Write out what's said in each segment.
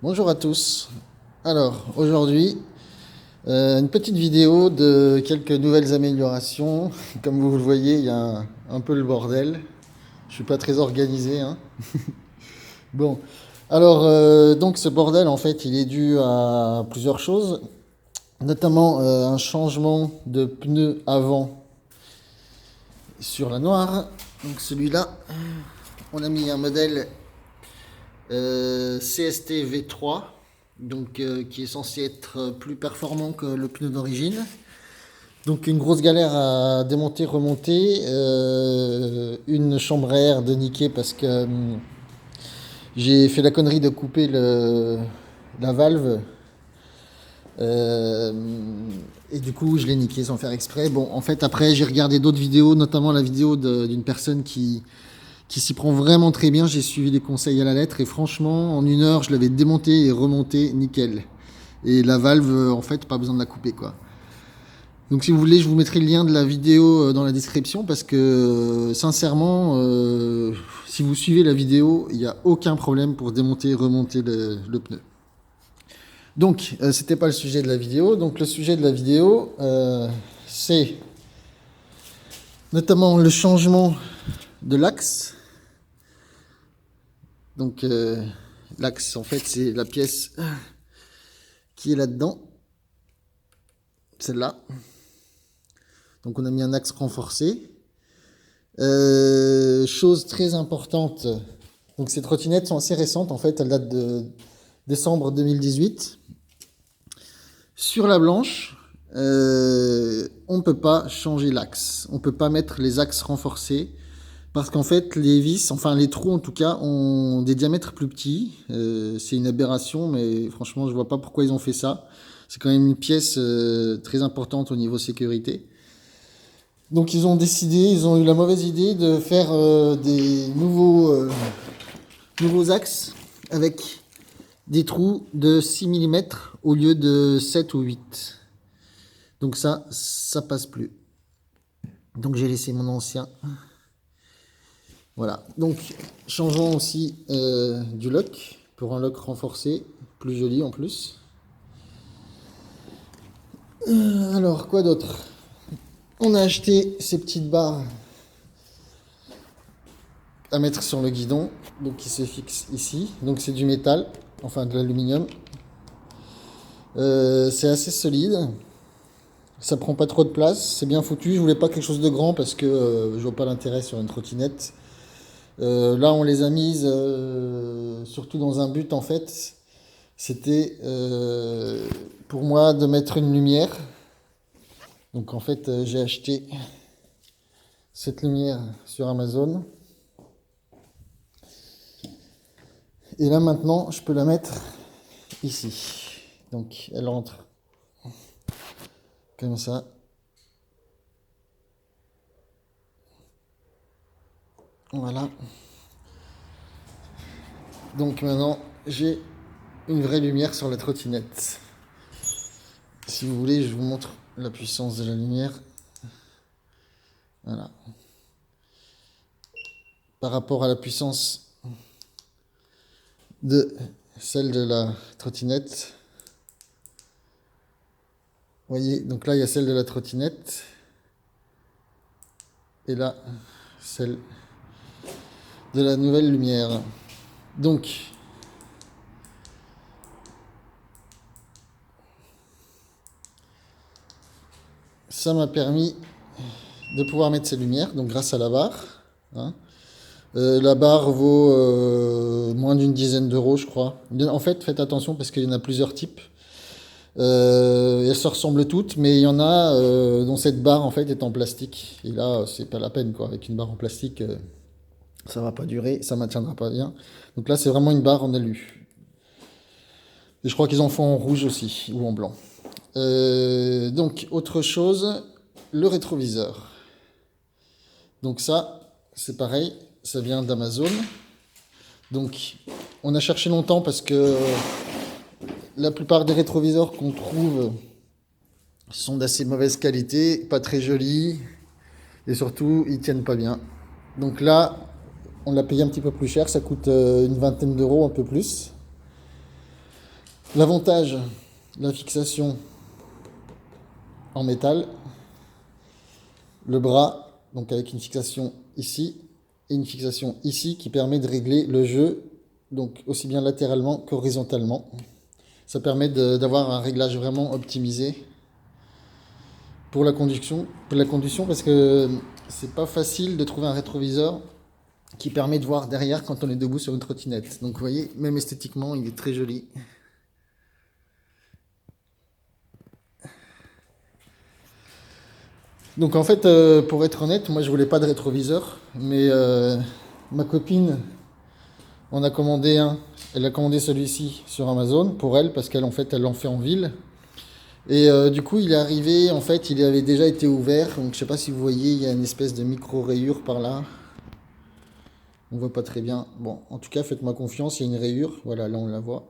Bonjour à tous. Alors, aujourd'hui, une petite vidéo de quelques nouvelles améliorations. Comme vous le voyez, il y a un peu le bordel. Je suis pas très organisé, hein. Bon, alors, donc ce bordel, en fait, il est dû à plusieurs choses, notamment un changement de pneu avant sur la noire. Donc celui-là, on a mis un modèle CST V3, donc qui est censé être plus performant que le pneu d'origine. Donc une grosse galère à démonter, remonter, une chambre à air de niquer parce que j'ai fait la connerie de couper la valve. Euh, et du coup, je l'ai niqué sans faire exprès. Bon, en fait, après, j'ai regardé d'autres vidéos, notamment la vidéo d'une personne qui s'y prend vraiment très bien. J'ai suivi les conseils à la lettre et franchement, en 1 heure, je l'avais démonté et remonté nickel. Et la valve, en fait, pas besoin de la couper, quoi. Donc si vous voulez, je vous mettrai le lien de la vidéo dans la description parce que sincèrement, si vous suivez la vidéo, il n'y a aucun problème pour démonter et remonter le pneu. Donc, c'était pas le sujet de la vidéo. Donc le sujet de la vidéo, c'est notamment le changement de l'axe. Donc l'axe, en fait, c'est la pièce qui est là-dedans, celle-là. Donc on a mis un axe renforcé. Chose très importante, donc ces trottinettes sont assez récentes, en fait, elles datent de décembre 2018. Sur la blanche, on ne peut pas changer l'axe, on ne peut pas mettre les axes renforcés, parce qu'en fait les vis, enfin les trous en tout cas, ont des diamètres plus petits. C'est une aberration, mais franchement je vois pas pourquoi ils ont fait ça. C'est quand même une pièce très importante au niveau sécurité. Donc ils ont décidé, ils ont eu la mauvaise idée de faire des nouveaux axes avec des trous de 6 mm au lieu de 7 ou 8. Donc ça passe plus. Donc j'ai laissé mon ancien. Voilà. Donc changeons aussi du lock pour un lock renforcé, plus joli en plus. Alors quoi d'autre? On a acheté ces petites barres à mettre sur le guidon, donc qui se fixe ici. Donc c'est du métal, enfin de l'aluminium. C'est assez solide. Ça prend pas trop de place, c'est bien foutu. Je voulais pas quelque chose de grand parce que je vois pas l'intérêt sur une trottinette. Là, on les a mises surtout dans un but, en fait. C'était pour moi de mettre une lumière. Donc en fait, j'ai acheté cette lumière sur Amazon. Et là maintenant, je peux la mettre ici. Donc elle rentre comme ça. Voilà. Donc maintenant, j'ai une vraie lumière sur la trottinette. Si vous voulez, je vous montre la puissance de la lumière. Voilà. Par rapport à la puissance de celle de la trottinette. Vous voyez, donc là, il y a celle de la trottinette. Et là, celle de la nouvelle lumière. Donc, ça m'a permis de pouvoir mettre ces lumières, donc grâce à la barre. Hein. La barre vaut moins d'une dizaine d'euros, je crois. En fait, faites attention parce qu'il y en a plusieurs types. Elles se ressemblent toutes, mais il y en a dont cette barre en fait est en plastique. Et là, c'est pas la peine quoi. Avec une barre en plastique, ça va pas durer, ça maintiendra pas bien. Donc là, c'est vraiment une barre en alu. Et je crois qu'ils en font en rouge aussi ou en blanc. Donc autre chose, le rétroviseur. Donc ça, c'est pareil, ça vient d'Amazon. Donc on a cherché longtemps parce que la plupart des rétroviseurs qu'on trouve sont d'assez mauvaise qualité, pas très jolis, et surtout ils tiennent pas bien. Donc là, on l'a payé un petit peu plus cher, ça coûte une vingtaine d'euros, un peu plus. L'avantage, la fixation en métal, le bras, donc avec une fixation ici et une fixation ici qui permet de régler le jeu, donc aussi bien latéralement qu'horizontalement. Ça permet d'avoir un réglage vraiment optimisé pour la conduction, parce que c'est pas facile de trouver un rétroviseur qui permet de voir derrière quand on est debout sur une trottinette. Donc vous voyez, même esthétiquement, il est très joli. Donc en fait, pour être honnête, moi je voulais pas de rétroviseur, mais ma copine en a commandé un. Elle a commandé celui-ci sur Amazon pour elle, parce qu'elle en fait, elle l'en fait en ville. Et du coup, il est arrivé, en fait, il avait déjà été ouvert. Donc je sais pas si vous voyez, il y a une espèce de micro-rayure par là. On voit pas très bien. Bon, en tout cas, faites-moi confiance, il y a une rayure. Voilà, là on la voit.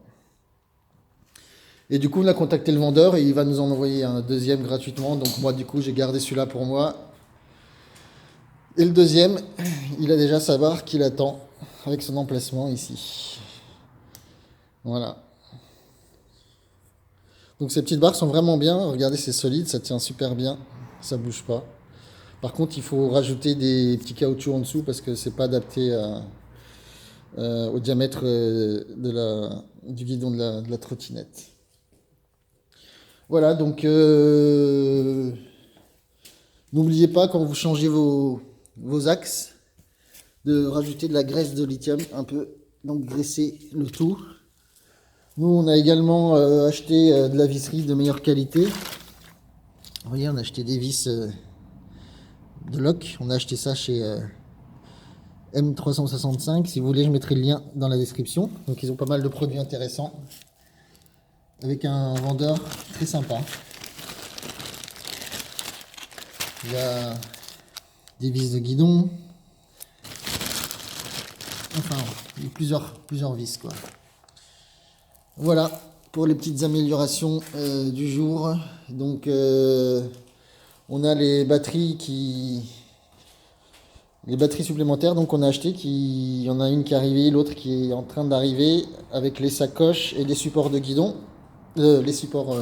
Et du coup, on a contacté le vendeur et il va nous en envoyer un deuxième gratuitement. Donc moi, du coup, j'ai gardé celui-là pour moi. Et le deuxième, il a déjà sa barre qui l'attend avec son emplacement ici. Voilà. Donc ces petites barres sont vraiment bien. Regardez, c'est solide, ça tient super bien. Ça bouge pas. Par contre, il faut rajouter des petits caoutchoucs en dessous parce que c'est pas adapté au diamètre du guidon de la trottinette. Voilà, donc n'oubliez pas quand vous changez vos axes de rajouter de la graisse de lithium un peu, donc graisser le tout. Nous, on a également acheté de la visserie de meilleure qualité. Vous voyez, on a acheté des vis de Loc. On a acheté ça chez M365. Si vous voulez, je mettrai le lien dans la description. Donc, ils ont pas mal de produits intéressants avec un vendeur très sympa. Il y a des vis de guidon. Enfin, il y a plusieurs vis, quoi. Voilà pour les petites améliorations du jour. Donc on a les batteries supplémentaires, donc on a acheté, il y en a une qui est arrivée, l'autre qui est en train d'arriver avec les sacoches et les supports de guidon, les supports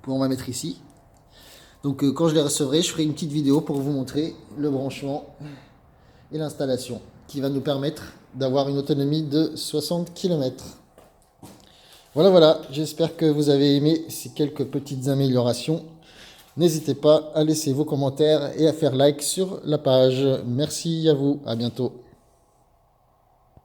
on va mettre ici. Donc quand je les recevrai, je ferai une petite vidéo pour vous montrer le branchement et l'installation qui va nous permettre d'avoir une autonomie de 60 km. Voilà, j'espère que vous avez aimé ces quelques petites améliorations. N'hésitez pas à laisser vos commentaires et à faire like sur la page. Merci à vous, à bientôt.